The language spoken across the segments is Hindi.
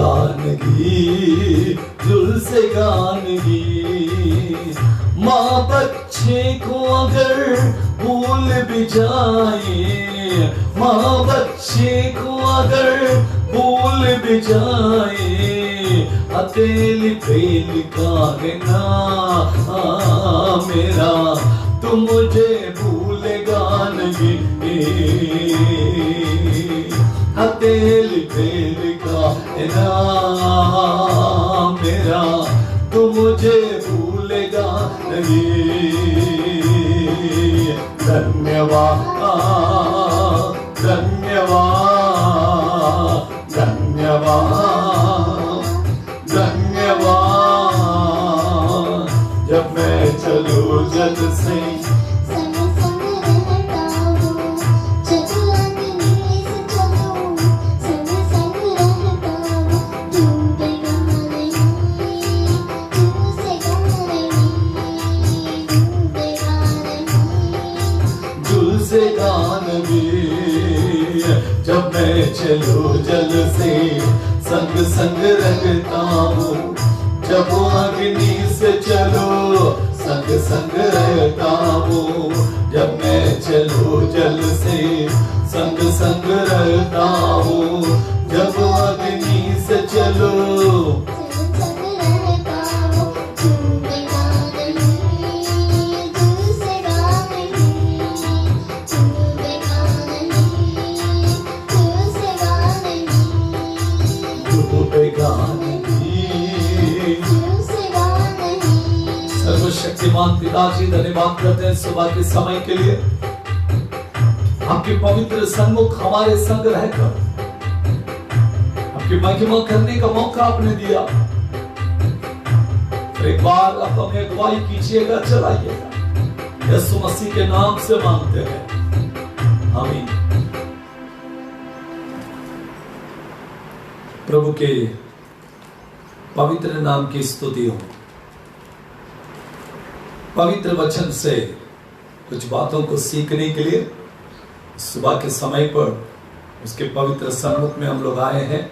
गानगी, दिल से गानगी। माँ बच्चे को अगर भूल भी जाए, माँ बच्चे को अगर भूल भी जाए, अकेली बेल का है ना मेरा, तू मुझे भूलेगा नहीं। अकेली बेल का है ना मेरा, तू मुझे भूलेगा नहीं। धन्यवाद धन्यवाद धन्यवाद धन्यवाद। जब मैं चलूं जग से जब मैं चलूं जल से संग संग रहता हूँ, जब अग्नि से चलो संग संग रहता हूँ। जब मैं चलूं जल से संग संग रहता हूँ, जब अग्नि से चलो सर्वशक्तिमान पिताजी धन्यवाद करते हैं सुबह के समय के लिए। आपके पवित्र सन्मुख हमारे संग रहकर आपकी महिमा करने का मौका आपने दिया। एक बार आप हमें अगुवाई कीजिएगा, चलाइएगा। यीशु मसीह के नाम से मांगते हैं, आमीन। प्रभु के पवित्र नाम की स्तुति हो। पवित्र वचन से कुछ बातों को सीखने के लिए सुबह के समय पर उसके पवित्र सन्मुख में हम लोग आए हैं।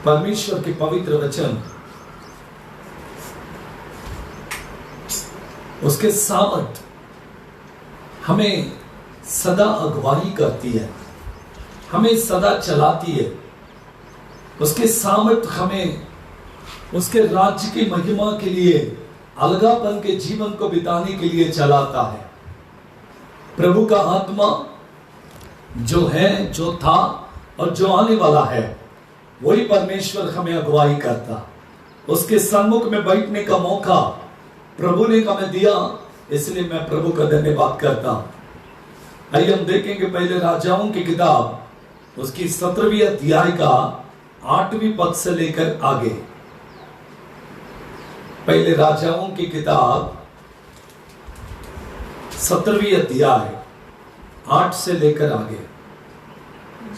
परमेश्वर के पवित्र वचन उसके सामर्थ हमें सदा अगुवाई करती है, हमें सदा चलाती है। उसके सामर्थ हमें उसके राज्य की महिमा के लिए अलगापन के जीवन को बिताने के लिए चलाता है। प्रभु का आत्मा जो है, जो था और जो आने वाला है, वही परमेश्वर हमें अगुवाई करता। उसके सन्मुख में बैठने का मौका प्रभु ने हमें दिया, इसलिए मैं प्रभु का धन्यवाद करता हूं। आइए हम देखेंगे पहले राजाओं की किताब उसकी 17वीं अध्याय का 8वीं पद से लेकर आगे। पहले राजाओं की किताब 17वीं अध्याय 8 से लेकर आगे।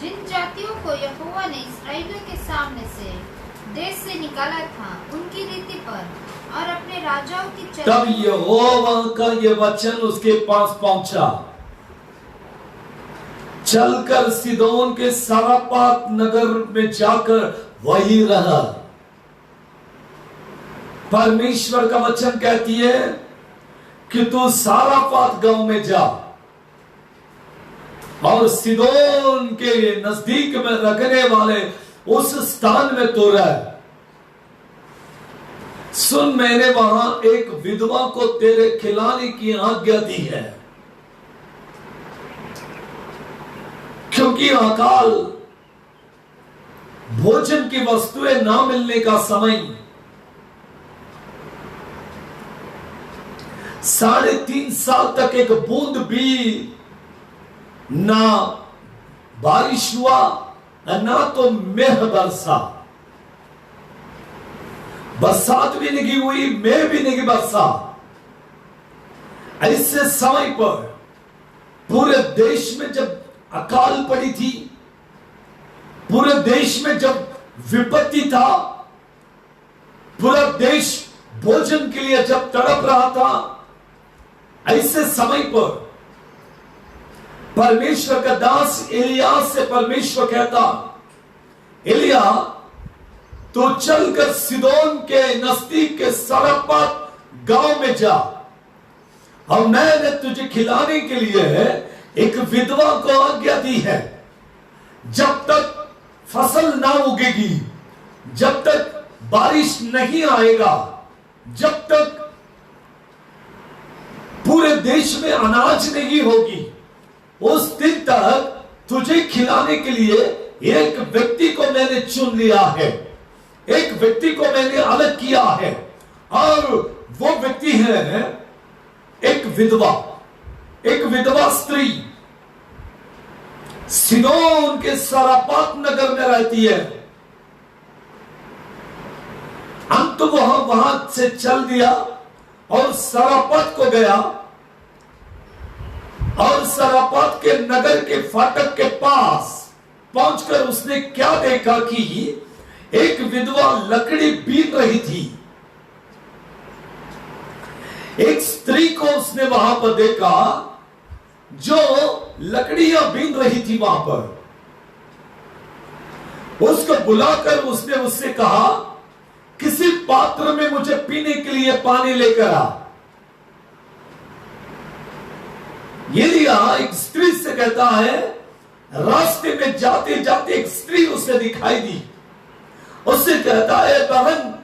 जिन जातियों को यहोवा ने इस्राएलियों के सामने से देश से निकाला था, उनकी रीति पर और अपने राजाओं की तब यहोवा का ये वचन उसके पास पहुंचा, चलकर सीदोन के सारापात नगर में जाकर वही रहा। परमेश्वर का वचन कहती है कि तू सारापात गांव में जा और सीदोन के नजदीक में रखने वाले उस स्थान में तो रह। सुन, मैंने वहां एक विधवा को तेरे खिलाने की आज्ञा दी है, क्योंकि अकाल भोजन की वस्तुएं ना मिलने का समय 3.5 साल तक एक बूंद भी ना बारिश हुआ, ना तो मेह बरसा। बरसात भी नहीं हुई, मेह भी नहीं बरसा। ऐसे समय पर पूरे देश में जब अकाल पड़ी थी, पूरे देश में जब विपत्ति था, पूरा देश भोजन के लिए जब तड़प रहा था, ऐसे समय पर परमेश्वर का दास एलियास से परमेश्वर कहता एलिया तो चलकर सिदोन के नजदीक के सरपत गांव में जा, और मैंने तुझे खिलाने के लिए एक विधवा को आज्ञा दी है। जब तक फसल ना उगेगी, जब तक बारिश नहीं आएगा, जब तक पूरे देश में अनाज नहीं होगी, उस दिन तक तुझे खिलाने के लिए एक व्यक्ति को मैंने चुन लिया है, एक व्यक्ति को मैंने अलग किया है, और वो व्यक्ति है एक विधवा स्त्री। सिदोन के सरापात नगर में रहती है। अंत वहां से चल दिया और सरापत को गया, और सरापत के नगर के फाटक के पास पहुंचकर उसने क्या देखा कि एक विधवा लकड़ी बीन रही थी। एक स्त्री को उसने वहां पर देखा जो लकड़ियां बीन रही थी वहां पर। उसको बुलाकर उसने उससे कहा, किसी पात्र में मुझे पीने के लिए पानी लेकर आ। एलिया एक स्त्री से कहता है, रास्ते में जाते जाते एक स्त्री उसे दिखाई दी। उससे कहता है, बहन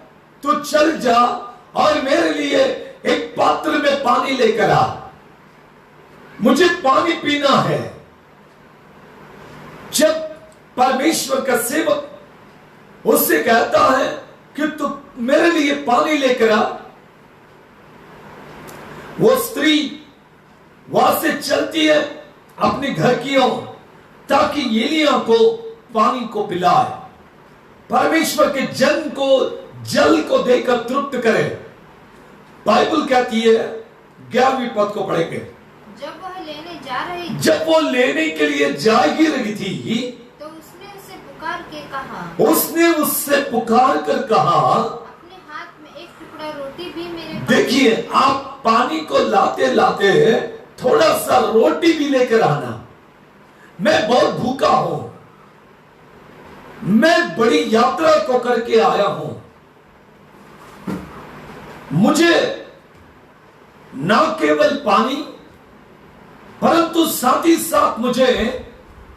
तू चल जा और मेरे लिए एक पात्र में पानी लेकर आ, मुझे पानी पीना है। जब परमेश्वर का सेवक उससे कहता है कि तू मेरे लिए पानी लेकर आ, वो स्त्री वहां से चलती है अपने घर की ओर ताकि एलिया को पानी को पिलाए, परमेश्वर के जन को जल को देकर तृप्त करे। बाइबल कहती है, 11वीं पद को पढ़ेंगे। जब वो लेने के लिए जा ही रही थी तो उसने उससे पुकार कर कहा, अपने हाथ में एक टुकड़ा रोटी भी मेरे पास। देखिए, आप पानी को लाते लाते थोड़ा सा रोटी भी लेकर आना, मैं बहुत भूखा हूं, मैं बड़ी यात्रा को करके आया हूं, मुझे ना केवल पानी परंतु साथ ही साथ मुझे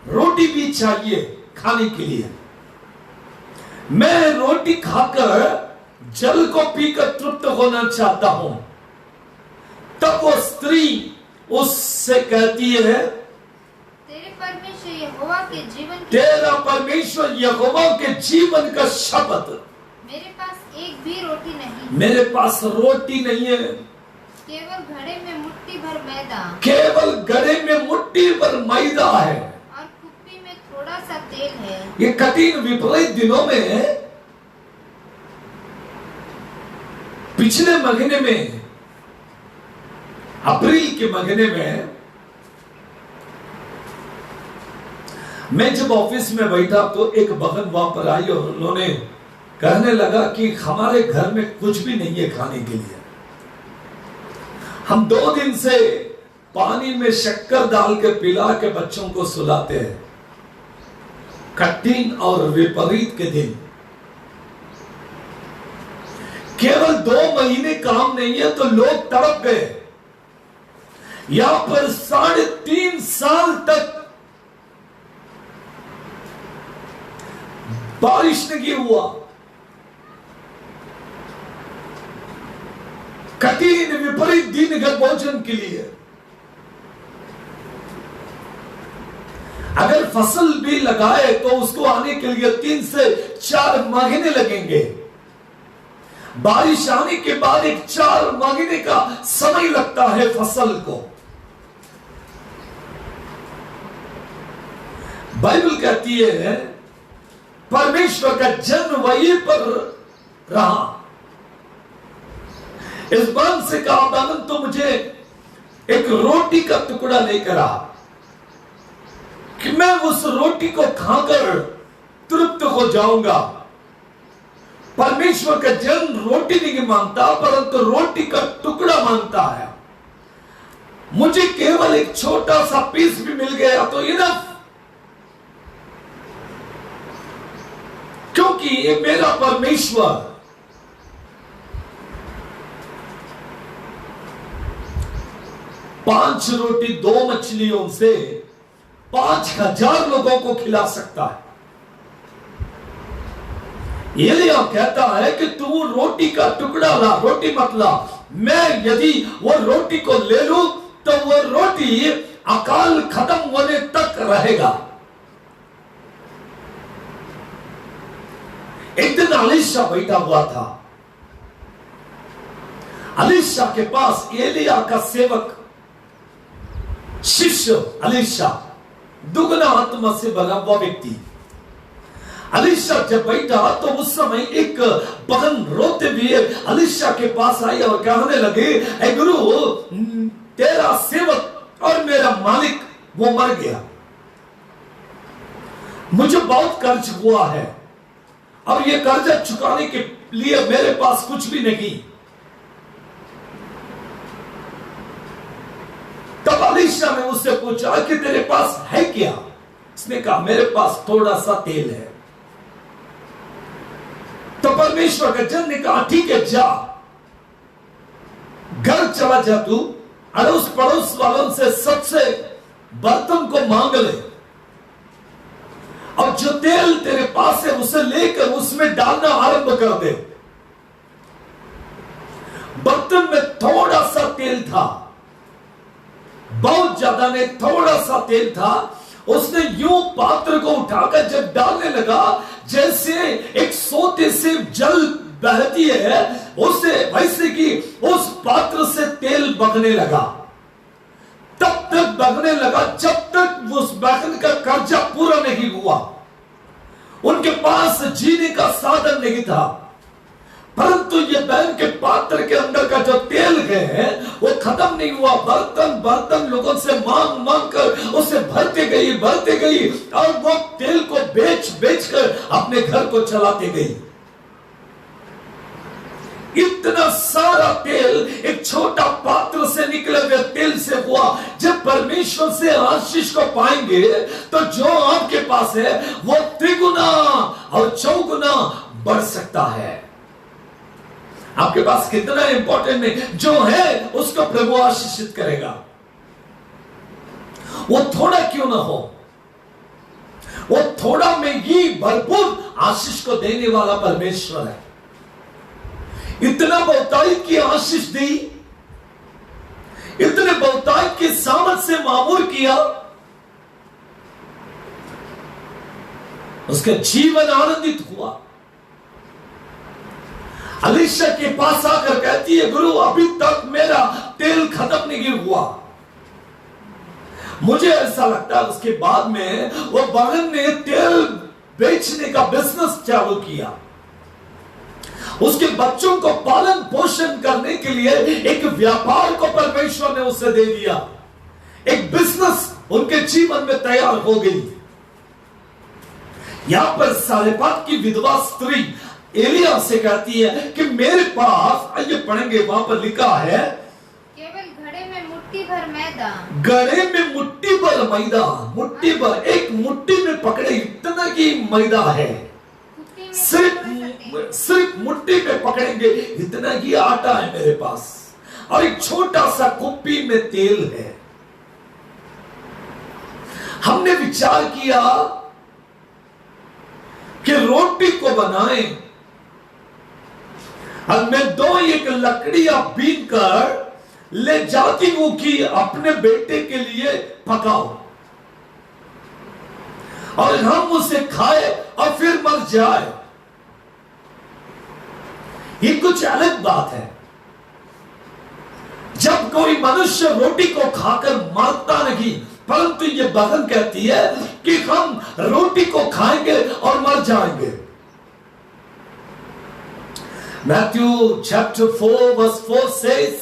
रोटी भी चाहिए खाने के लिए। मैं रोटी खाकर जल को पीकर तृप्त होना चाहता हूं। तब वो स्त्री उससे कहती है, तेरा परमेश्वर यहोवा के जीवन का शपथ, मेरे पास एक भी रोटी नहीं, मेरे पास रोटी नहीं है, केवल घड़े में मुट्ठी भर मैदा, केवल घड़े में मुट्ठी भर मैदा है, और कुप्पी में थोड़ा सा तेल है। ये कठिन विपरीत दिनों में, पिछले महीने में, अप्रैल के महीने में, मैं जब ऑफिस में बैठा तो एक बहन वहां पर आई और उन्होंने कहने लगा कि हमारे घर में कुछ भी नहीं है खाने के लिए, हम 2 दिन से पानी में शक्कर डाल के पिला के बच्चों को सुलाते हैं। कठिन और विपरीत के दिन, केवल 2 महीने काम नहीं है तो लोग तड़प गए। यहां पर 3.5 साल तक बारिश नहीं हुआ। कठिन विपरीत दिन का भोजन के लिए, अगर फसल भी लगाए तो उसको आने के लिए 3 से 4 महीने लगेंगे। बारिश आने के बाद 4 महीने का समय लगता है फसल को। बाइबल कहती है परमेश्वर का जन वहीं पर रहा। इस बात से कहा, दामन तो मुझे एक रोटी का टुकड़ा लेकर आ कि मैं उस रोटी को खाकर तृप्त हो जाऊंगा। परमेश्वर का जन रोटी नहीं मांगता परंतु रोटी का टुकड़ा मांगता है। मुझे केवल एक छोटा सा पीस भी मिल गया तो इनफ। क्योंकि मेरा परमेश्वर पांच रोटी 2 मछलियों से 5,000 लोगों को खिला सकता है। एलिया कहता है कि तू रोटी का टुकड़ा ला, रोटी मत ला। मैं यदि वो रोटी को ले लूं तो वो रोटी अकाल खत्म होने तक रहेगा। एक दिन अलीशा बैठा हुआ था। अलीशा के पास एलिया का सेवक शिष्य अलीशा, दुगना आत्मा से भरा हुआ व्यक्ति। अलीशा जब बैठा तो उस समय एक बहन रोते हुए अलीशा के पास आई और कहने लगे, ऐ गुरु, तेरा सेवक और मेरा मालिक वो मर गया, मुझे बहुत कर्ज हुआ है और ये कर्जा चुकाने के लिए मेरे पास कुछ भी नहीं। तब अलीशा ने उससे पूछा कि तेरे पास है क्या? उसने कहा, मेरे पास थोड़ा सा तेल है। तो परमेश्वर के जन ने कहा, ठीक है, जा घर चला जा तू, अड़ोस पड़ोस वालों से सबसे बर्तन को मांग ले और जो तेल तेरे पास है उसे लेकर उसमें डालना आरंभ कर दे। बर्तन में थोड़ा सा तेल था, बहुत ज्यादा नहीं, थोड़ा सा तेल था। उसने यूं पात्र को उठाकर जब डालने लगा, जैसे एक सोते से जल बहती है उसे वैसे कि उस पात्र से तेल बगने लगा। तब तक बगने लगा जब तक उस बहन का कर्जा पूरा नहीं हुआ। उनके पास जीने का साधन नहीं था, परंतु ये बहन के पात्र के अंदर का जो तेल है वो खत्म नहीं हुआ। बर्तन बर्तन लोगों से मांग मांग कर उसे भरते गई और वो तेल को बेच बेच कर अपने घर को चलाते गई। इतना सारा तेल एक छोटा पात्र से निकले हुए तेल से हुआ। जब परमेश्वर से आशीष को पाएंगे तो जो आपके पास है वो त्रिगुना और चौगुना बढ़ सकता है। आपके पास कितना इंपॉर्टेंट नहीं, जो है उसको प्रभु आशीषित करेगा। वो थोड़ा क्यों ना हो, वो थोड़ा में ही भरपूर आशीष को देने वाला परमेश्वर है। इतना बहुतायत की आशीष दी, इतने बहुतायत की सामर्थ से मामूर किया, उसका जीवन आनंदित हुआ। अलीशा के पास आकर कहती है, गुरु अभी तक मेरा तेल खत्म नहीं हुआ। मुझे ऐसा लगता है उसके बाद में वो बहन ने तेल बेचने का बिजनेस चालू किया। उसके बच्चों को पालन पोषण करने के लिए एक व्यापार को परमेश्वर ने उसे दे दिया। एक बिजनेस उनके जीवन में तैयार हो गई। यहां पर सारेपात की विधवा स्त्री एलिया से कहती है कि मेरे पास, आइए पढ़ेंगे, वहां पर लिखा है, केवल घड़े में मुट्ठी भर मैदा, घड़े में मुट्ठी भर मैदा, मुट्ठी भर, एक मुट्ठी में पकड़े इतना की मैदा है, सिर्फ मुट्ठी में पकड़ेंगे इतना ही आटा है मेरे पास, और एक छोटा सा कुप्पी में तेल है। हमने विचार किया कि रोटी को बनाएं और मैं 2 लकड़ियां बीन कर ले जाती हूं कि अपने बेटे के लिए पकाओ और हम उसे खाए और फिर मर जाए। ये कुछ अलग बात है। जब कोई मनुष्य रोटी को खाकर मरता नहीं, परंतु ये बहन कहती है कि हम रोटी को खाएंगे और मर जाएंगे। मैथ्यू चैप्टर 4 वर्स 4 says,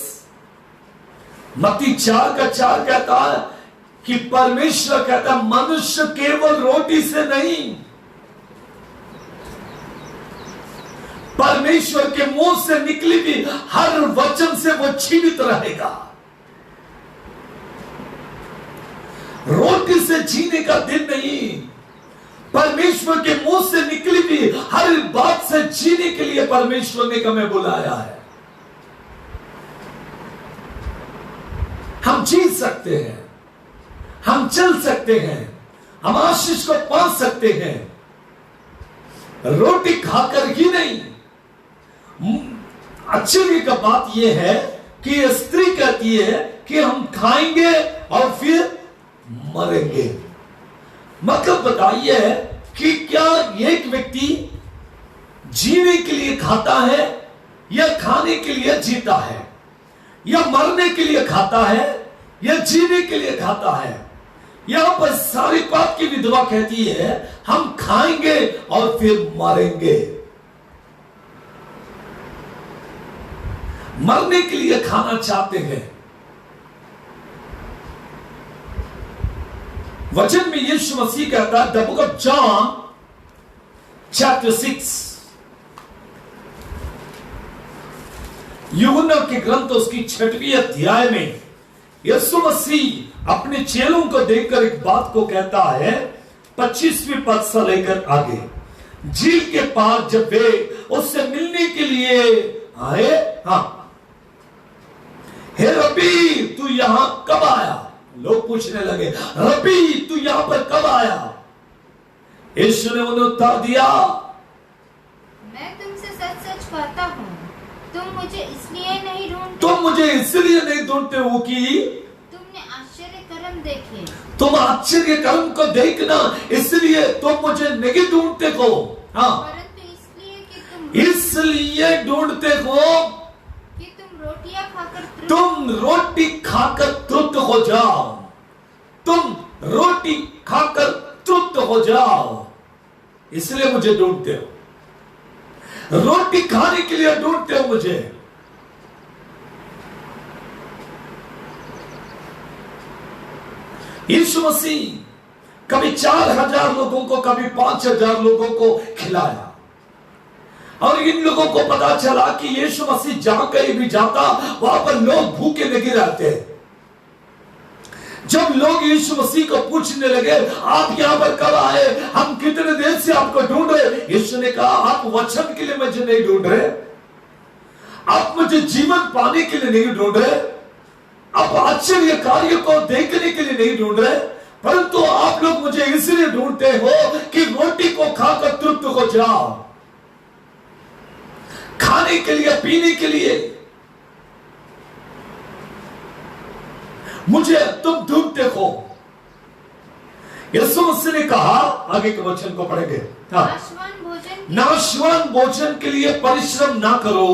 मत्ती 4:4 कहता है कि परमेश्वर कहता है मनुष्य केवल रोटी से नहीं, परमेश्वर के मुंह से निकली हुई हर वचन से वो जीवित रहेगा। रोटी से जीने का दिन नहीं, परमेश्वर के मुंह से निकली हुई हर बात से जीने के लिए परमेश्वर ने हमें बुलाया है। हम जी सकते हैं, हम चल सकते हैं, हम आशीष को पा सकते हैं, रोटी खाकर ही नहीं। आश्चर्य का बात यह है कि स्त्री कहती है कि हम खाएंगे और फिर मरेंगे। मतलब बताइए कि क्या एक व्यक्ति जीने के लिए खाता है या खाने के लिए जीता है, या मरने के लिए खाता है या जीने के लिए खाता है? यहां पर सारीपात की विधवा कहती है हम खाएंगे और फिर मरेंगे। मरने के लिए खाना चाहते हैं। वचन में यीशु मसीह कहता है, the book of John chapter 6, यूहन्ना के ग्रंथ उसकी 6वीं अध्याय में यीशु मसीह अपने चेलों को देखकर एक बात को कहता है, 25वीं पद से लेकर आगे। झील के पार जब वे उससे मिलने के लिए आए, हाँ, हे रब्बी तू यहां कब आया? लोग पूछने लगे, रब्बी तू यहां पर कब आया? यीशु ने उन्हें उत्तर दिया, मैं तुमसे सच सच कहता हूं, तुम मुझे इसलिए नहीं ढूंढते हो कि तुमने आश्चर्य कर्म देखे। तुम आश्चर्य कर्म को देखना इसलिए तुम मुझे नहीं ढूंढते हो, हाँ, परंतु इसलिए ढूंढते हो कि तुम रोटी खाकर तृप्त हो जाओ। तुम रोटी खाकर तृप्त हो जाओ, इसलिए मुझे ढूंढते हो। रोटी खाने के लिए ढूंढते हो मुझे। यीशु मसीह कभी 4000 लोगों को, कभी 5000 लोगों को खिलाया, और इन लोगों को पता चला कि यीशु मसीह जहां कहीं भी जाता वहां पर लोग भूखे नहीं रहते। जब लोग यीशु मसीह को पूछने लगे, आप यहां पर कब आए, हम कितने देर से आपको ढूंढ रहे, यीशु ने कहा, आप वचन के लिए मुझे नहीं ढूंढ रहे, आप मुझे जीवन पाने के लिए नहीं ढूंढ रहे, आप आश्चर्य कार्य को देखने के लिए नहीं ढूंढ रहे, परंतु आप लोग मुझे इसलिए ढूंढते हो कि रोटी को खाकर तृप्त हो जाओ। खाने के लिए, पीने के लिए मुझे तुम ढूंढते हो। यीशु मसीह ने कहा, आगे के वचन को पढ़ेंगे, नाशवान भोजन के लिए परिश्रम ना करो,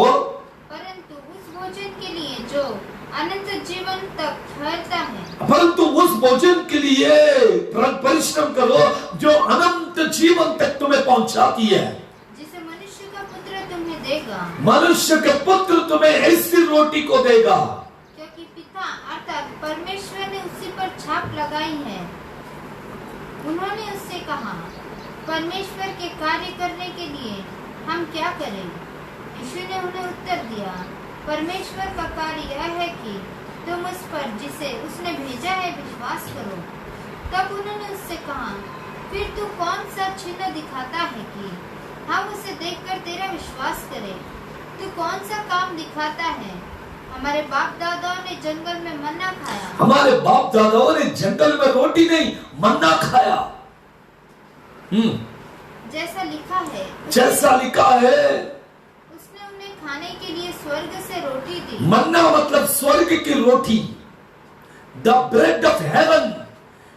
परंतु उस भोजन के लिए जो अनंत जीवन तक ठहरता है। परंतु उस भोजन के लिए परिश्रम करो जो अनंत जीवन तक तुम्हें पहुंचाती है। जिसे मनुष्य का पुत्र तुम्हें देगा। मनुष्य के पुत्र तुम्हें ऐसी रोटी को देगा, क्योंकि पिता अर्थात परमेश्वर ने उसी पर छाप लगाई है। उन्होंने उससे कहा, परमेश्वर के कार्य करने के लिए हम क्या करें? यीशु ने उन्हें उत्तर दिया, परमेश्वर का कार्य यह है कि तुम उस पर जिसे उसने भेजा है विश्वास करो। तब उन्होंने उससे कहा, फिर तू कौन सा चिन्ह दिखाता है कि हम उसे देखकर तेरा विश्वास करें? तू कौन सा काम दिखाता है? हमारे बाप दादाओं ने जंगल में मन्ना खाया। हमारे बाप दादाओं ने जंगल में रोटी नहीं, मन्ना खाया। जैसा लिखा है, उसने उन्हें खाने के लिए स्वर्ग से रोटी दी। मन्ना मतलब स्वर्ग की रोटी, the bread of heaven,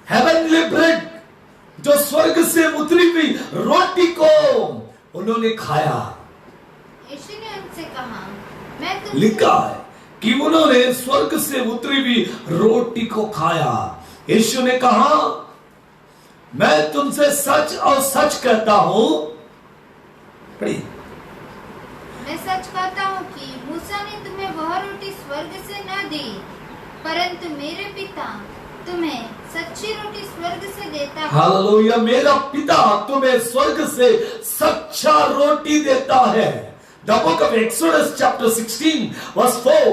heavenly bread, जो स्वर्ग से उतरी हुई रोटी को उन्होंने खाया। यीशु ने उनसे कहा, मैं तुमसे, लिखा है कि उन्होंने स्वर्ग से उतरी हुई रोटी को खाया। यीशु ने कहा, मैं तुमसे सच और सच कहता हूं, मैं सच कहता हूं कि मूसा ने तुम्हें वह रोटी स्वर्ग से न दी, परंतु मेरे पिता तुम्हें सच्ची रोटी स्वर्ग से देता है। हालेलुया, मेरा पिता तुम्हें स्वर्ग से सच्चा रोटी देता है। The book of Exodus chapter 16 verse 4,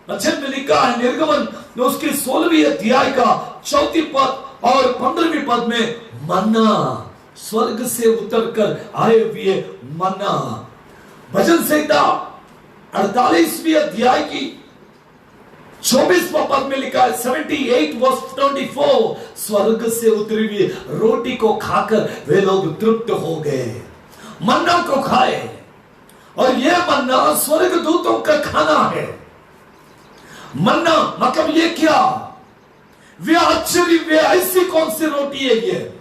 वचन में लिखा है, निर्गमन उसकी 16वीं अध्याय का 4 पद और 15वीं पद में, मन्ना स्वर्ग से उतरकर आए हुए मन्ना। भजन संहिता 48वीं अध्याय की 24वां पद में लिखा है 78 वर्स 24, स्वर्ग से उतरी हुई रोटी को खाकर वे लोग तृप्त हो गए। मन्ना को खाए, और यह मन्ना स्वर्ग दूतों का खाना है। मन्ना मतलब ये क्या? वे आश्चर्य, वे ऐसी कौन सी रोटी है ये,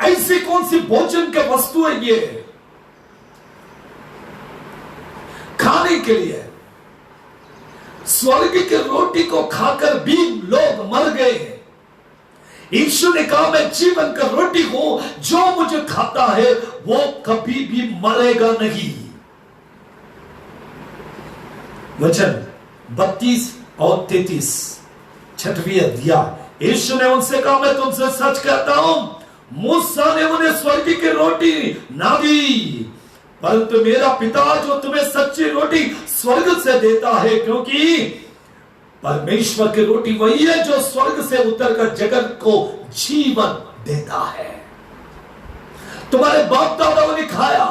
ऐसी कौन सी भोजन के वस्तु है ये खाने के लिए? स्वर्ग की रोटी को खाकर भी लोग मर गए। यीशु ने कहा, मैं जीवन का रोटी हूं, जो मुझे खाता है वो कभी भी मरेगा नहीं। वचन 32 और 33 6वीं अध्याय। यीशु ने उनसे कहा, मैं तुमसे सच कहता हूं, मूसा ने उन्हें स्वर्ग की रोटी ना दी, परंतु मेरा पिता जो तुम्हें सच्ची रोटी स्वर्ग से देता है, क्योंकि परमेश्वर की रोटी वही है जो स्वर्ग से उतरकर जगत को जीवन देता है। तुम्हारे बाप दादाओं ने खाया।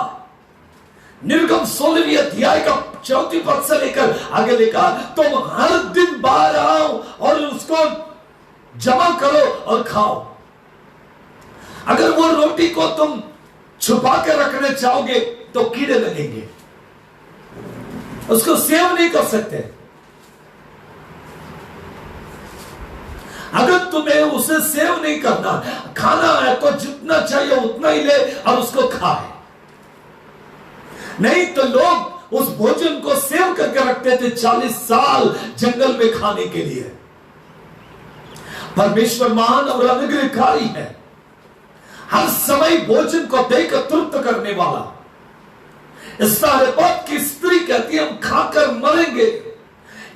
निर्गम 16वीं अध्याय का 4 पद से लेकर आगे लिखा, तुम हर दिन बाहर आओ और उसको जमा करो और खाओ। अगर वो रोटी को तुम छुपा के रखने चाहोगे तो कीड़े लगेंगे, उसको सेव नहीं कर सकते। अगर तुम्हें उसे सेव नहीं करना, खाना है तो जितना चाहिए उतना ही ले और उसको खाए। नहीं तो लोग उस भोजन को सेव करके रखते थे 40 साल जंगल में खाने के लिए। परमेश्वर महान और अनुग्रहकारी है, हर समय भोजन को देकर तृप्त करने वाला। इस सारे बात की स्त्री कहती है, हम खाकर मरेंगे।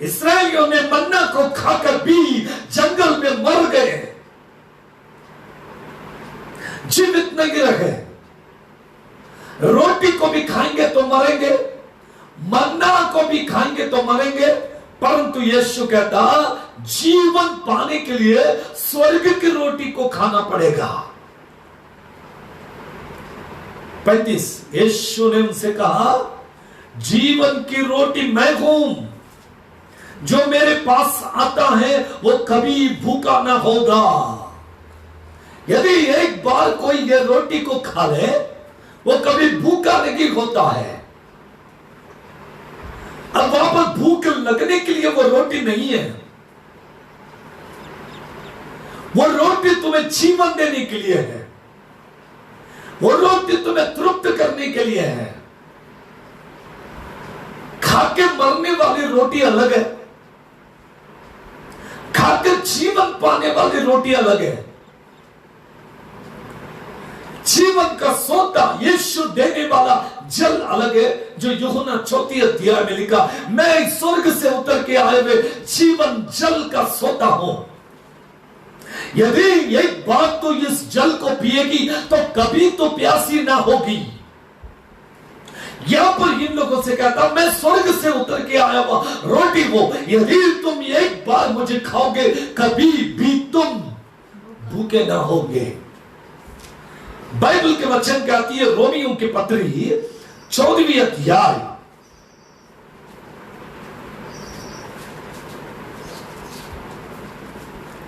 इस्राएलियों ने मन्ना को खाकर भी जंगल में मर गए, जीवित नहीं रहे। रोटी को भी खाएंगे तो मरेंगे, मन्ना को भी खाएंगे तो मरेंगे, परंतु यीशु कहता, जीवन पाने के लिए स्वर्ग की रोटी को खाना पड़ेगा। 35 यीशु ने उनसे कहा, जीवन की रोटी मैं हूं, जो मेरे पास आता है वो कभी भूखा ना होगा। यदि एक बार कोई ये रोटी को खा ले वो कभी भूखा नहीं होता है। अब वहां पर भूख लगने के लिए वो रोटी नहीं है, वो रोटी तुम्हें जीवन देने के लिए है, वो रोटी तुम्हें तृप्त करने के लिए है। खाके मरने वाली रोटी अलग है, खाकर जीवन पाने वाली रोटी अलग है। जीवन का सोता यीशु देने वाला जल अलग है, जो यूहन्ना 4 अध्याय में लिखा, मैं स्वर्ग से उतर के आए हुए जीवन जल का सोता हूं। यदि एक बात तो इस जल को पिएगी तो कभी तो प्यासी ना होगी। यहां पर इन लोगों से कहता, मैं स्वर्ग से उतर के आया हुआ रोटी हो, यदि तुम एक बार मुझे खाओगे कभी भी तुम भूखे ना होगे। बाइबल के वचन कहती है, रोमियों की पत्री 14वीं अध्याय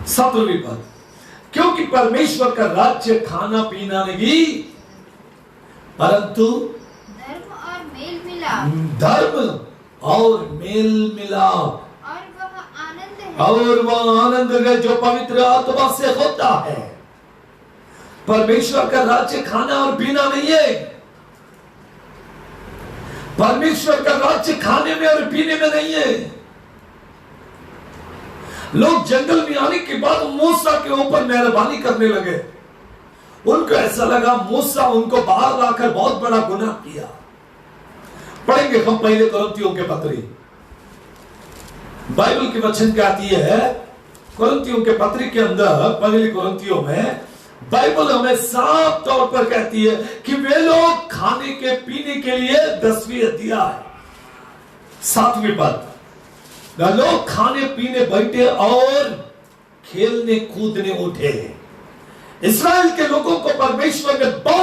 7वीं पद, क्योंकि परमेश्वर का राज्य खाना पीना नहीं परंतु धर्म और मेल मिलाप, धर्म और मेल मिलाप, और वह आनंद है जो पवित्र आत्मा से होता है। परमेश्वर का राज्य खाना और पीना नहीं है, परमेश्वर का राज्य खाने में और पीने में नहीं है। लोग जंगल में आने के बाद मूसा के ऊपर मेहरबानी करने लगे। उनको ऐसा लगा मूसा उनको बाहर लाकर बहुत बड़ा गुनाह किया। पढ़ेंगे हम पहले कुरिन्थियों के पत्री, बाइबल की वचन कहती है कुरिन्थियों के पत्री के अंदर, पहली कुरिन्थियों में बाइबल हमें साफ तौर पर कहती है कि वे लोग खाने के पीने के लिए 10वीं अध्याय 7वीं पद, लोग खाने पीने बैठे और खेलने कूदने उठे। इस्राएल के लोगों को परमेश्वर ने बहुत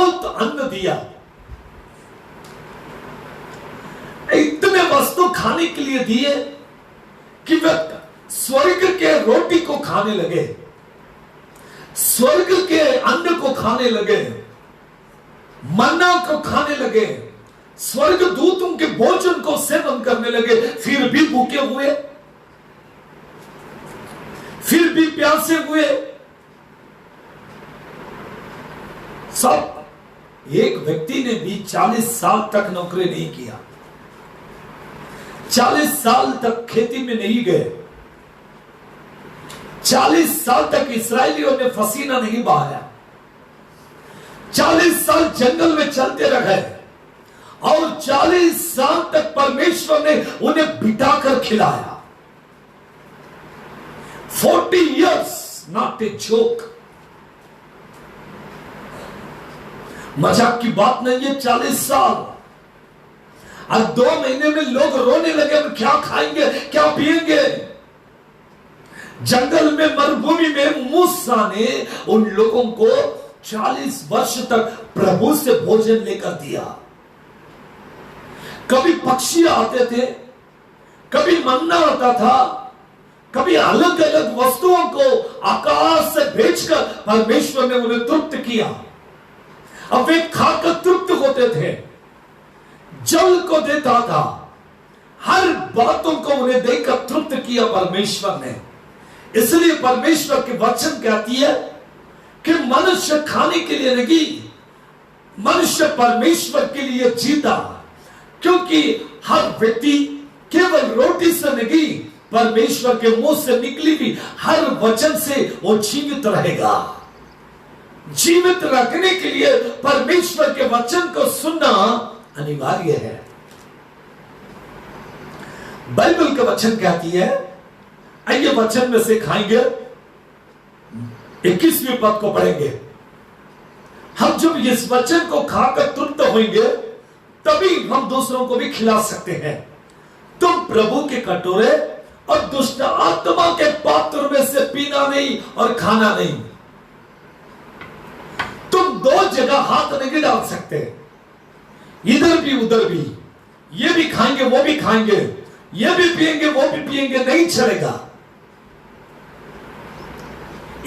दिए कि वे स्वर्ग के रोटी को खाने लगे, स्वर्ग के अन्न को खाने लगे, मन्ना को खाने लगे, स्वर्ग दूतों के भोजन को सेवन करने लगे, फिर भी भूखे हुए, फिर भी प्यासे हुए। सब एक व्यक्ति ने भी 40 साल तक नौकरी नहीं किया, 40 साल तक खेती में नहीं गए, 40 साल तक इस्राएलियों ने पसीना नहीं बहाया, 40 साल जंगल में चलते रहे और 40 साल तक परमेश्वर ने उन्हें बिठाकर खिलाया। 40 years, not a joke। मजाक की बात नहीं है। 40 साल और 2 महीने में लोग रोने लगे, हम क्या खाएंगे, क्या पिएंगे। जंगल में, मरुभूमि में मूसा ने उन लोगों को 40 वर्ष तक प्रभु से भोजन लेकर दिया। कभी पक्षी आते थे, कभी मन्ना आता था, कभी अलग अलग वस्तुओं को आकाश से भेजकर परमेश्वर ने उन्हें तृप्त किया। अब वे खाकर तृप्त होते थे, जल को देता था, हर बातों को उन्हें देकर तृप्त किया परमेश्वर ने। इसलिए परमेश्वर के वचन कहती है कि मनुष्य खाने के लिए नहीं, मनुष्य परमेश्वर के लिए जीता, क्योंकि हर व्यक्ति केवल रोटी से नहीं, परमेश्वर के मुंह से निकली हुई हर वचन से वो जीवित रहेगा। जीवित रखने के लिए परमेश्वर के वचन को सुनना अनिवार्य है। बाइबल का वचन कहती है, आइए वचन में से खाएंगे, 21वें पद को पढ़ेंगे। हम जब इस वचन को खाकर तृप्त होंगे तभी हम दूसरों को भी खिला सकते हैं। तुम प्रभु के कटोरे और दुष्ट आत्मा के पात्र में से पीना नहीं और खाना नहीं। तुम 2 जगह हाथ नहीं डाल सकते, इधर भी उधर भी। ये भी खाएंगे वो भी खाएंगे, ये भी पिएंगे वो भी पिएंगे, नहीं चलेगा।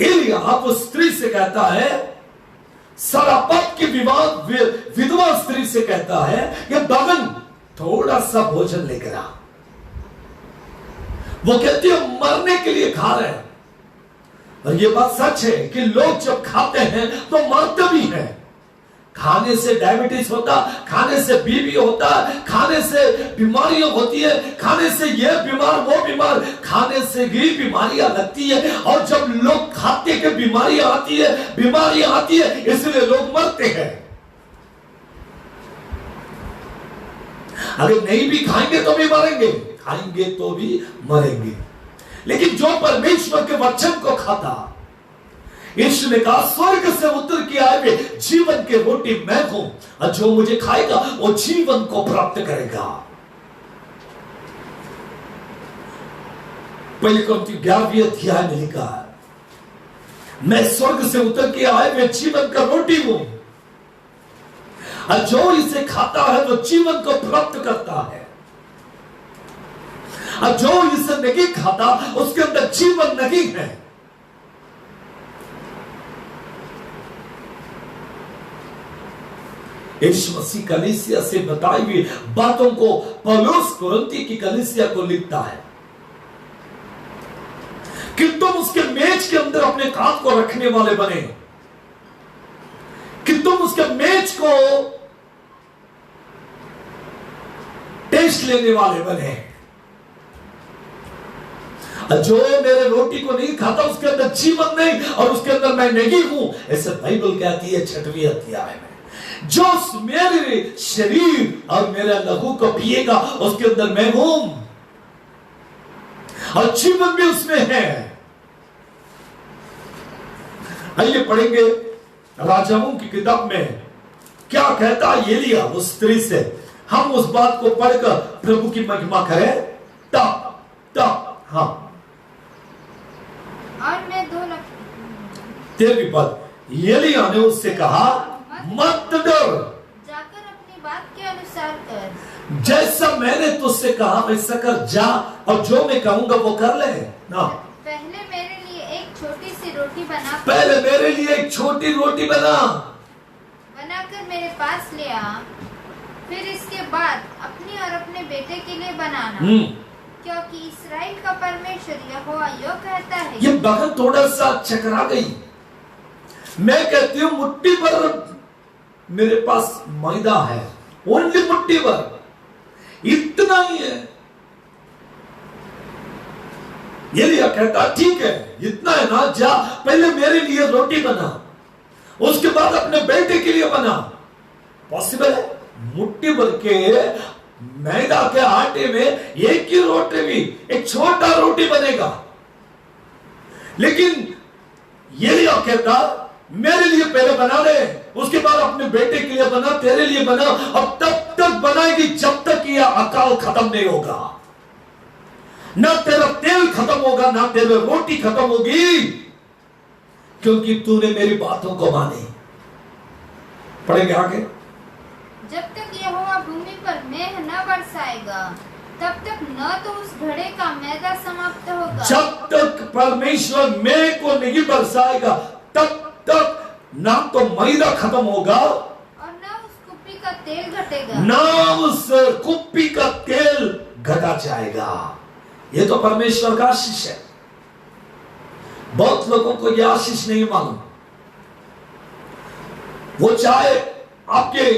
एलिया उस स्त्री से कहता है, सरापत की विधवा स्त्री से कहता है, ये बगन थोड़ा सा भोजन लेकर आ। वो कहती है मरने के लिए खा रहे हैं। और ये बात सच है कि लोग जब खाते हैं तो मरते भी हैं। खाने से डायबिटीज होता, खाने से बीपी होता, खाने से बीमारियां होती है, खाने से ये बीमार वो बीमार, खाने से ही बीमारियां लगती है। और जब लोग खाते के बीमारियां आती है, इसलिए लोग मरते हैं। अगर नहीं भी खाएंगे तो भी मरेंगे, खाएंगे तो भी मरेंगे। लेकिन जो परमेश्वर के वचन को खाता, यीशु ने कहा स्वर्ग से उतर के आए हुए जीवन की रोटी मैं हूं, और जो मुझे खाएगा वो जीवन को प्राप्त करेगा। पहले कुरिन्थियों 11वें अध्याय में लिखा है, मैं स्वर्ग से उतर के आए हुए जीवन का रोटी हूं, और जो इसे खाता है वो जीवन को प्राप्त करता है, और जो इसे नहीं खाता उसके अंदर जीवन नहीं है। यीशु मसीह कलीसिया से बताई हुई बातों को पौलुस कुरिन्थी की कलीसिया को लिखता है कि तुम उसके मेज के अंदर अपने हाथ को रखने वाले बने, कि तुम उसके मेज को टेस्ट लेने वाले बने। जो मेरे रोटी को नहीं खाता उसके अंदर जीवन नहीं, और उसके अंदर मैं नहीं हूं। ऐसे बाइबल कहती है 6वें अध्याय में, जो मेरे शरीर और मेरा लहू को पिएगा उसके अंदर मैं हूं और जीवन भी उसमें है। आइए पढ़ेंगे राजाओं की किताब में क्या कहता एलिया उस स्त्री से। हम उस बात को पढ़कर प्रभु की महिमा करें। तब हाँ, और मैं 13वीं पद, एलिया ने उससे कहा मत डर, जाकर अपनी बात के अनुसार कर। जैसा मैंने तुझसे कहा वैसा कर, जा और जो मैं कहूंगा वो कर ले ना। पहले मेरे लिए एक छोटी सी रोटी बना, पहले मेरे लिए एक छोटी रोटी बनाकर मेरे पास ले आ, फिर इसके बाद अपनी और अपने बेटे के लिए बनाना, क्योंकि इस्राएल का परमेश्वर यहोवा यो कहता है। ये बहन थोड़ा सा चकरा गई। मैं कहती हूँ मुट्ठी भर मेरे पास मैदा है, ओनली मुट्ठी भर, इतना ही है। एलिया कहता ठीक है, इतना है ना, जा पहले मेरे लिए रोटी बना, उसके बाद अपने बेटे के लिए बना। पॉसिबल है? मुट्ठी भर के मैदा के आटे में एक ही रोटी भी, एक छोटा रोटी बनेगा। लेकिन एलिया कहता मेरे लिए पहले बना ले, उसके बाद अपने बेटे के लिए बना, तेरे लिए बना, अब तब तक बनाएगी जब तक यह अकाल खत्म नहीं होगा। ना तेरा तेल खत्म होगा, ना तेरी रोटी खत्म होगी, क्योंकि तूने मेरी बातों को मानी। पढ़ेंगे आगे। जब तक यहोवा भूमि पर मेघ न बरसाएगा, तब तक न तो उस घड़े का मैदा समाप्त होगा। जब तक परमेश्वर मेघ को नहीं बरसाएगा, तब तक ना तो मैदा खत्म होगा और ना उस कुप्पी का तेल घटेगा, ना उस कुप्पी का तेल घटा जाएगा। ये तो परमेश्वर का आशीष है। बहुत लोगों को यह आशीष नहीं मालूम। वो चाहे आपके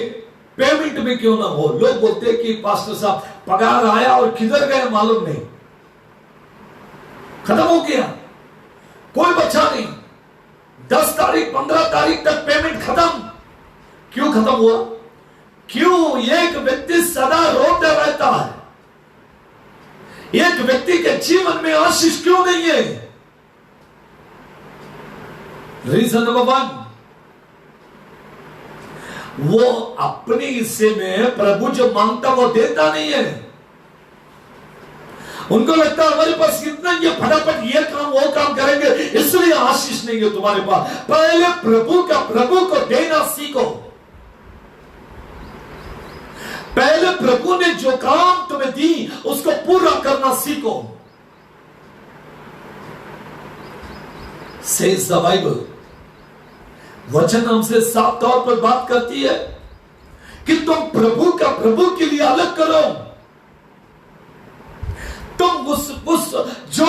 पेमेंट में क्यों ना हो, लोग बोलते हैं कि पास्टर साहब पगार आया और किधर गए मालूम नहीं, खत्म हो गया, कोई बचा नहीं। 10 तारीख 15 तारीख तक पेमेंट खत्म। क्यों खत्म हुआ? क्यों? एक व्यक्ति सदा रोता रहता है। एक व्यक्ति के जीवन में आशीष क्यों नहीं है? रीजन नंबर 1, वो अपने हिस्से में प्रभु जो मांगता वो देता नहीं है। उनको लगता है हमारे पास इतना ही है, फटाफट ये काम वो काम करेंगे, इसलिए आशीष नहीं है तुम्हारे पास। पहले प्रभु को देना सीखो। पहले प्रभु ने जो काम तुम्हें दी उसको पूरा करना सीखो। Says the Bible, वचन हमसे साफ तौर पर बात करती है कि तुम प्रभु के लिए अलग करो। तुम उस जो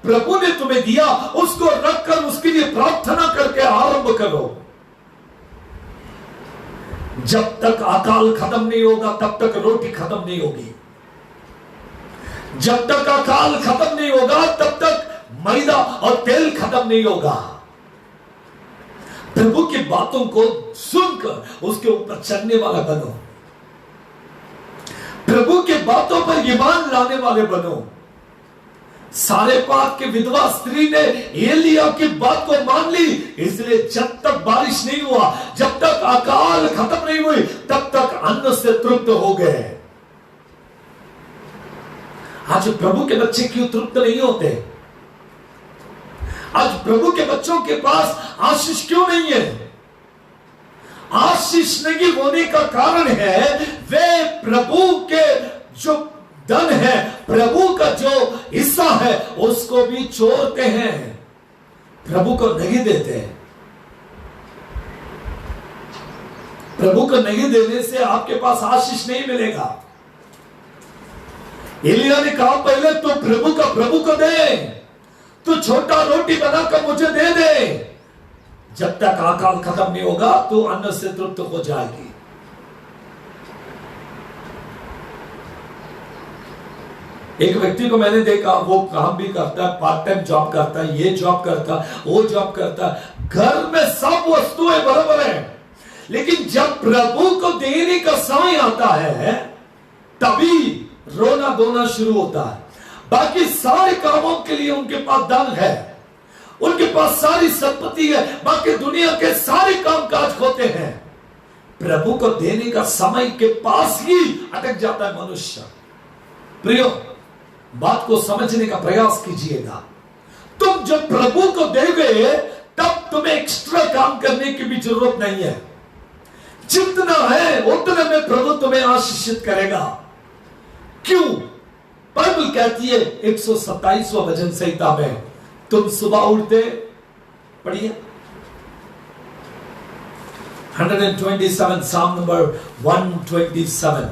प्रभु ने तुम्हें दिया उसको रखकर उसके लिए प्रार्थना करके आरंभ करो। जब तक अकाल खत्म नहीं होगा तब तक रोटी खत्म नहीं होगी। जब तक अकाल खत्म नहीं होगा तब तक मैदा और तेल खत्म नहीं होगा। प्रभु की बातों को सुनकर उसके ऊपर चलने वाला बनो। प्रभु की बातों पर ईमान लाने वाले बनो। सारेपात की विधवा स्त्री ने एलिया की बात को मान ली, इसलिए जब तक बारिश नहीं हुआ, जब तक अकाल खत्म नहीं हुई, तब तक अन्न से तृप्त हो गए। आज प्रभु के बच्चे क्यों तृप्त नहीं होते? आज प्रभु के बच्चों के पास आशीष क्यों नहीं है? आशीष नहीं होने का कारण है वे प्रभु के जो धन है, प्रभु का जो हिस्सा है, उसको भी छोड़ते हैं, प्रभु को नहीं देते। प्रभु को नहीं देने से आपके पास आशीष नहीं मिलेगा। एलिया ने कहा पहले तो प्रभु को दे, तू छोटा रोटी बनाकर मुझे दे दे। जब तक अकाल खत्म नहीं होगा तो अन्न से तृप्त हो जाएगी। एक व्यक्ति को मैंने देखा, वो काम भी करता है, पार्ट टाइम जॉब करता है, ये जॉब करता है, वो जॉब करता है, घर में सब वस्तुएं बराबर है, लेकिन जब प्रभु को देने का समय आता है तभी रोना धोना शुरू होता है। बाकी सारे कामों के लिए उनके पास धन है, उनके पास सारी संपत्ति है, बाकी दुनिया के सारे कामकाज होते हैं। प्रभु को देने का समय के पास ही अटक जाता है मनुष्य। प्रियो, बात को समझने का प्रयास कीजिएगा। तुम जब प्रभु को देगे तब तुम्हें एक्स्ट्रा काम करने की भी जरूरत नहीं है। जितना है उतने में प्रभु तुम्हें आशीषित करेगा। क्यों? बाइबल कहती है 127वां भजन संहिता में, तुम सुबह उठते, पढ़िए 127, Psalm number 127।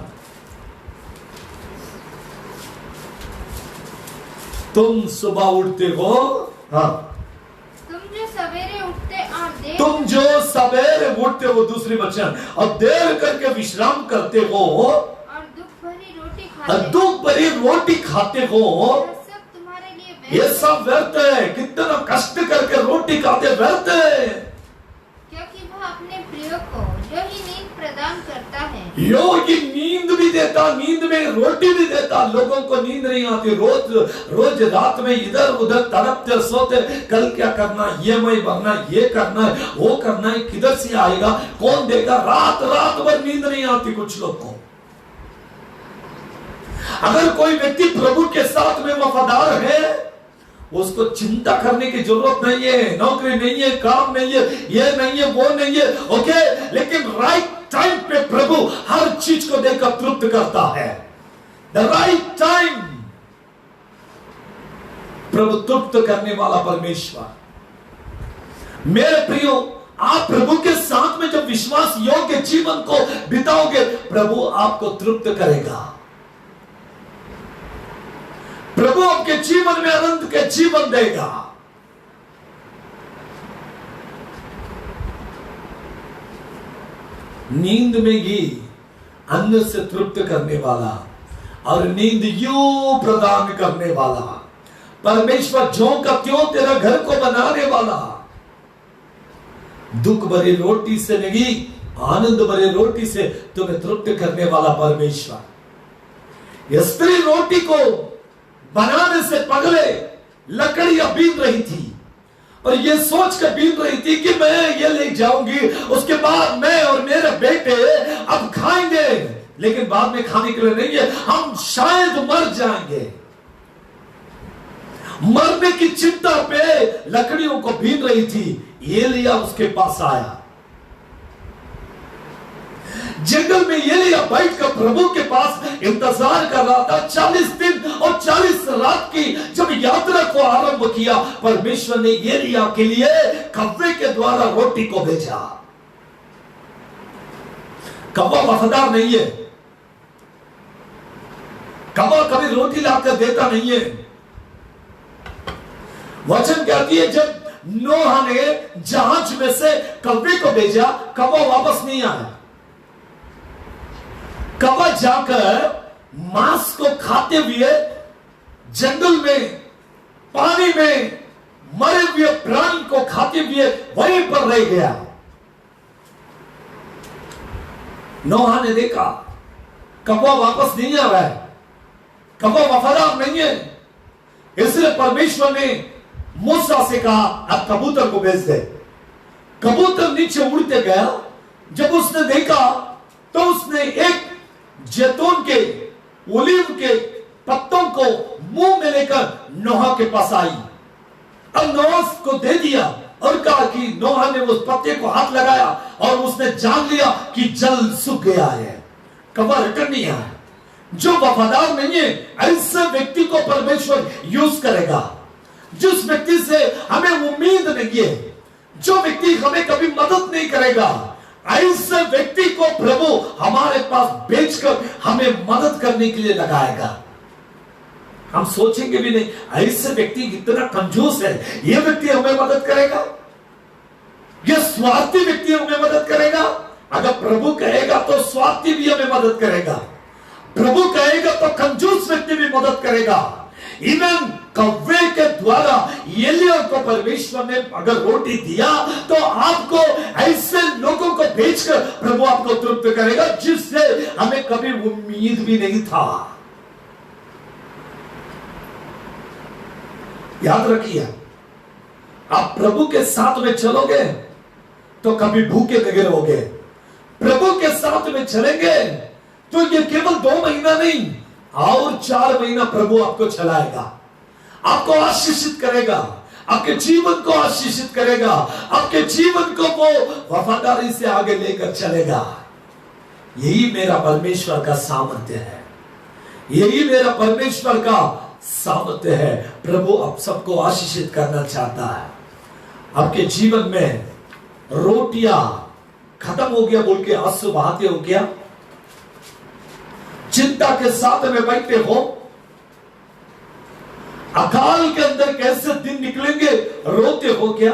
तुम सुबह उठते हो, हाँ, तुम जो सवेरे उठते हो, दूसरी वचन, और देर करके विश्राम करते हो और दुख भरी रोटी खाते हो, सब तुम्हारे लिए ये सब व्यर्थ है। कितना कष्ट करके रोटी खाते, व्यर्थ है, क्योंकि वह अपने प्रिय को जो ही नींद प्रदान करता है, योगी नींद भी देता, नींद में रोटी भी देता। लोगों को नींद नहीं आती, रोज रात में इधर उधर तड़पते सोते, कल क्या करना, ये मैं भरना, ये करना है, वो करना है, किधर से आएगा, कौन देगा, रात भर नींद नहीं आती कुछ लोग को। अगर कोई व्यक्ति प्रभु के साथ में वफादार है, उसको चिंता करने की जरूरत नहीं है, नौकरी नहीं है, काम नहीं है, ये नहीं है, वो नहीं है, ओके, लेकिन राइट टाइम पे प्रभु हर चीज को देकर तृप्त करता है। द राइट टाइम, प्रभु तृप्त करने वाला परमेश्वर। मेरे प्रियो, आप प्रभु के साथ में जब विश्वास योग्य जीवन को बिताओगे, प्रभु आपको तृप्त करेगा। प्रभु आपके जीवन में अनंत के जीवन देगा। नींद में ही अन्न से तृप्त करने वाला और नींद यू प्रदान करने वाला परमेश्वर, ज्यों का त्यों तेरा घर को बनाने वाला, दुख भरी रोटी से नहीं, आनंद भरी रोटी से तुम्हें तृप्त करने वाला परमेश्वर। यह स्त्री रोटी को बनाने से पहले लकड़ियां बीन रही थी और ये सोच कर बीन रही थी कि मैं ये ले जाऊंगी, उसके बाद मैं और मेरे बेटे अब खाएंगे, लेकिन बाद में खाने के लिए नहीं है, हम शायद मर जाएंगे। मरने की चिंता पे लकड़ियों को बीन रही थी। एलिया उसके पास आया, जंगल में एलिया बैठकर प्रभु के पास इंतजार कर रहा था। 40 दिन और 40 रात की जब यात्रा को आरंभ किया, परमेश्वर ने एलिया के लिए कव्वे के द्वारा रोटी को भेजा। कव्वा वफादार नहीं है, कव्वा कभी रोटी लाकर देता नहीं है। वचन कहती है जब नोहा ने जहाज में से कव्वे को भेजा, कव्वा वापस नहीं आया। कव्वा जाकर मांस को खाते हुए जंगल में, पानी में मरे हुए प्राणी को खाते हुए वहीं पर रह गया। नोहा ने देखा कव्वा वापस नहीं आ रहा है, कव्वा वफादार नहीं है, इसलिए परमेश्वर ने मूसा से कहा अब कबूतर को भेज दे। कबूतर नीचे उड़ते गया। जब उसने देखा तो उसने एक जैतून के, ओलिव के पत्तों को मुंह में लेकर नोहा के पास आई। अब नोहा को दे दिया और कहा कि नोहा ने उस पत्ते को हाथ लगाया और उसने जान लिया कि जल सूख गया है, कव्वा रिटर्न नहीं आया। जो वफादार नहीं है, ऐसे व्यक्ति को परमेश्वर यूज करेगा। जिस व्यक्ति से हमें उम्मीद नहीं है, जो व्यक्ति हमें कभी मदद नहीं करेगा, ऐसे व्यक्ति को प्रभु हमारे पास भेजकर हमें मदद करने के लिए लगाएगा। हम सोचेंगे भी नहीं, ऐसे व्यक्ति इतना कंजूस है, यह व्यक्ति हमें मदद करेगा, यह स्वार्थी व्यक्ति हमें मदद करेगा। अगर प्रभु कहेगा तो स्वार्थी भी हमें मदद करेगा, प्रभु कहेगा तो कंजूस व्यक्ति भी मदद करेगा। इवन कव्वे के द्वारा एलिया को परमेश्वर ने अगर रोटी दिया तो आपको ऐसे लोगों को भेजकर प्रभु आपको तृप्त करेगा जिससे हमें कभी उम्मीद भी नहीं था। याद रखिए, आप प्रभु के साथ में चलोगे तो कभी भूखे नहीं रहोगे। प्रभु के साथ में चलेंगे तो ये केवल 2 महीना नहीं और 4 महीना प्रभु आपको चलाएगा, आपको आशीषित करेगा, आपके जीवन को आशीषित करेगा, आपके जीवन को वो वफादारी से आगे लेकर चलेगा। यही मेरा परमेश्वर का सामर्थ्य है, यही मेरा परमेश्वर का सामर्थ्य है। प्रभु आप सबको आशीषित करना चाहता है। आपके जीवन में रोटियां खत्म हो गया बोल के आंसू बहाते हो क्या? चिंता के साथ में बैठे हो? अकाल के अंदर कैसे दिन निकलेंगे रोते हो क्या?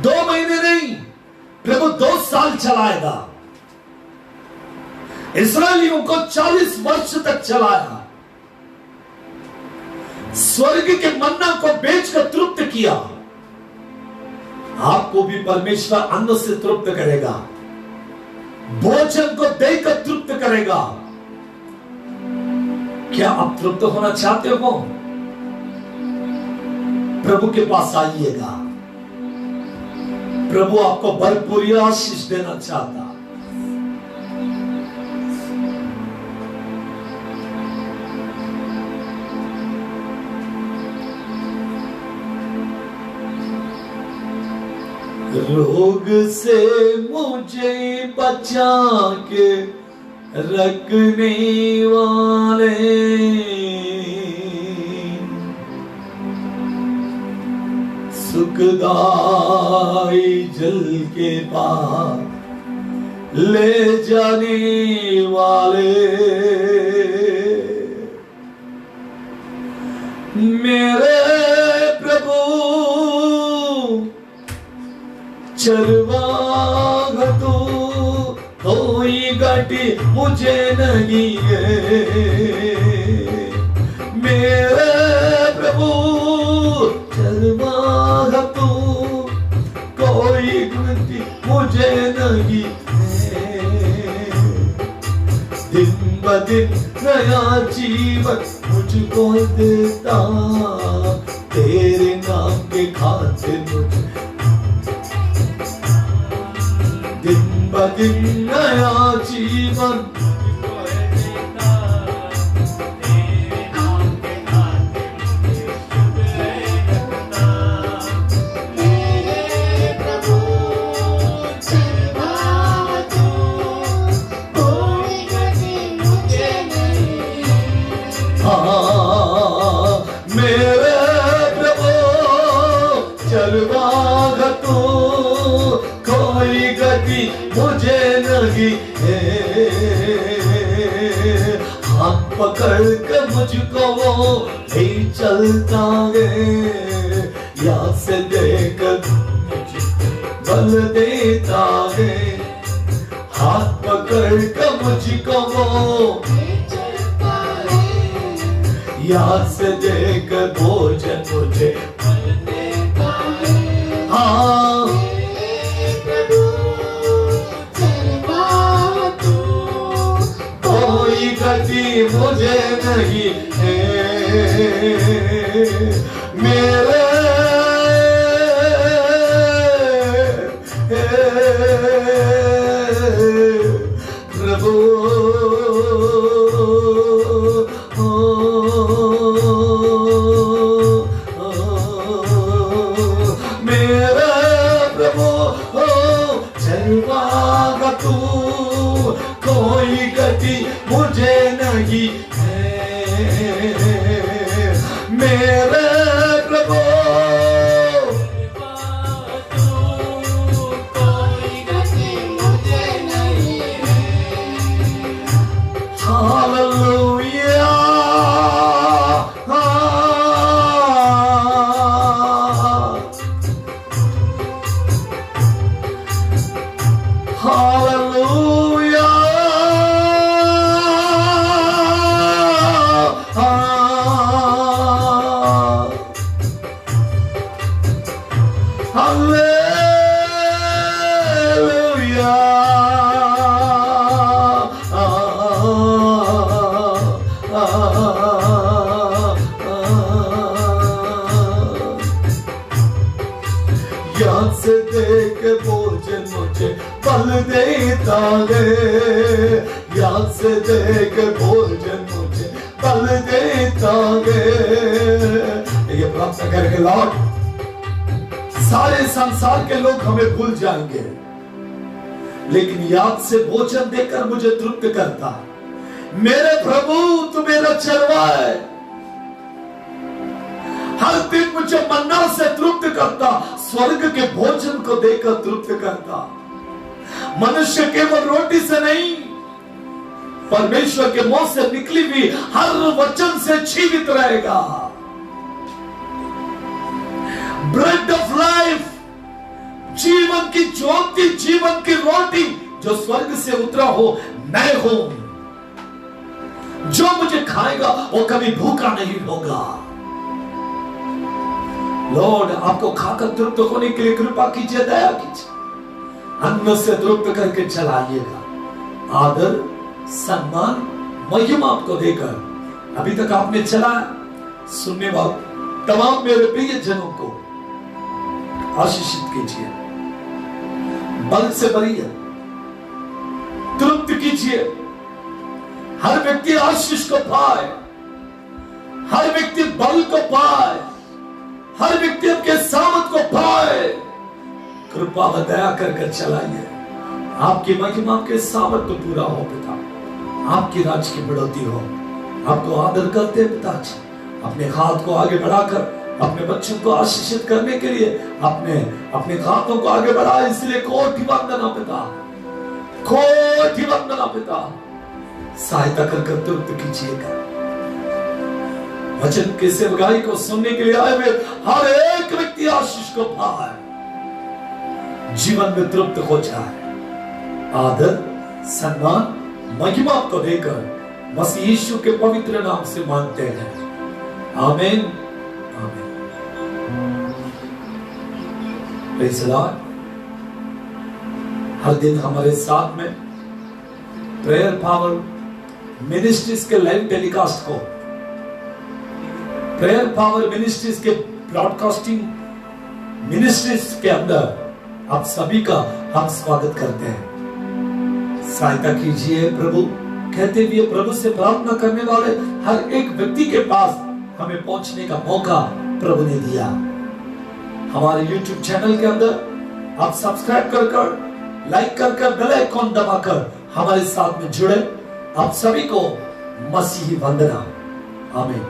2 महीने नहीं, प्रभु 2 साल चलाएगा। इस्राएलियों को 40 वर्ष तक चलाया। स्वर्ग के मन्ना को बेचकर तृप्त किया। आपको भी परमेश्वर अन्न से तृप्त करेगा, भोजन को देकर तृप्त करेगा। क्या आप तृप्त होना चाहते हो? प्रभु के पास आइएगा। प्रभु आपको भरपूरी आशीष देना चाहता। रोग से मुझे बचा के रखने वाले, सुखदाई जल के पार ले जाने वाले, मेरे प्रभु चरवाहा तू, कोई घटी मुझे नहीं है। मेरे प्रभु चरवाहा तू, कोई घटी मुझे नहीं है। दिन ब दिन नया जीवन मुझको देता, तेरे नाम के खातिर मुझे दिन ब दिन नया जीवन देता, तेरे नाम के खातिर देता। मेरे प्रभु चरवाहा तू, कोई घटी मुझे नहीं। मेरे प्रभु चरवाहा तू, कोई गति मुझे नहीं है। हाथ पकड़ के मुझको वो ले चलता है, याद से देकर बल देता है। हाथ पकड़ के मुझको वो ले चलता है, याद से देकर भोजन मुझे बल देता है। हाँ मुझे नहीं है। मेरे प्रभु मेरे प्रभु चरवाहा तू, कोई गति मुझे नहीं है। मेरे प्रभु तू, कोई गति मुझे नहीं है। हालेलुया, हालेलुया, याद से देख भोजन मुझे बल देता है। याद से देख भोजन मुझे बल देता है। ये प्रार्थना करके लौट, सारे संसार के लोग हमें भूल जाएंगे, लेकिन याद से भोजन देकर मुझे तृप्त करता है। मेरे प्रभु तू मेरा चरवा है, हर दिन मुझे मन्ना से तृप्त करता, स्वर्ग के भोजन को देकर तृप्त करता। मनुष्य केवल रोटी से नहीं, परमेश्वर के मुंह से निकली हुई हर वचन से जीवित रहेगा। ब्रेड ऑफ लाइफ, जीवन की ज्योति, जीवन की रोटी जो स्वर्ग से उतरा हो, मैं हूं। जो मुझे खाएगा वो कभी भूखा नहीं होगा। लॉर्ड, आपको खाकर तृप्त होने के लिए कृपा कीजिए, दया कीजिए, अन्न से तृप्त करके चलाइएगा। आदर, सम्मान, महिमा आपको देकर अभी तक आपने चलाया। सुनने वाले तमाम मेरे प्रिय जनों को आशीषित कीजिए, बल से भरिए, तृप्त कीजिए। हर व्यक्ति आशीष को पाए, हर व्यक्ति बल को पाए, हर व्यक्ति आपके सामर्थ को पाए। कृपा व दया करके चलाइए। आपकी महिमा, आपके सामर्थ पूरा हो पिता, आपकी राज की बढ़ोतरी हो। आपको आदर करते पिताजी, अपने हाथ को आगे बढ़ाकर अपने बच्चों को आशीषित करने के लिए अपने हाथों को आगे बढ़ा। इसलिए कोटि वंदना पिता, कोटि वंदना पिता। सहायता कर तृप्त कीजिएगा। वचन के सेवकाई को सुनने के लिए आए हुए हर एक व्यक्ति आशीष को पाए, जीवन में तृप्त हो जाए। आदर, सम्मान, महिमा आपको देकर मसीह यीशु के पवित्र नाम से मांगते हैं। आमीन, आमीन। Praise the Lord. हर दिन हमारे साथ में प्रेयर पावर मिनिस्ट्रीज के लाइव टेलीकास्ट को, प्रेयर पावर मिनिस्ट्रीज के ब्रॉडकास्टिंग मिनिस्ट्रीज के अंदर आप सभी का हम स्वागत करते हैं। सहायता कीजिए प्रभु, कहते हुए प्रभु से प्रार्थना करने वाले हर एक व्यक्ति के पास हमें पहुंचने का मौका प्रभु ने दिया। हमारे YouTube चैनल के अंदर आप सब्सक्राइब कर लाइक कर बेल आइकॉन दबाकर हमारे साथ में जुड़े। आप सभी को मसीही वंदना। आमीन।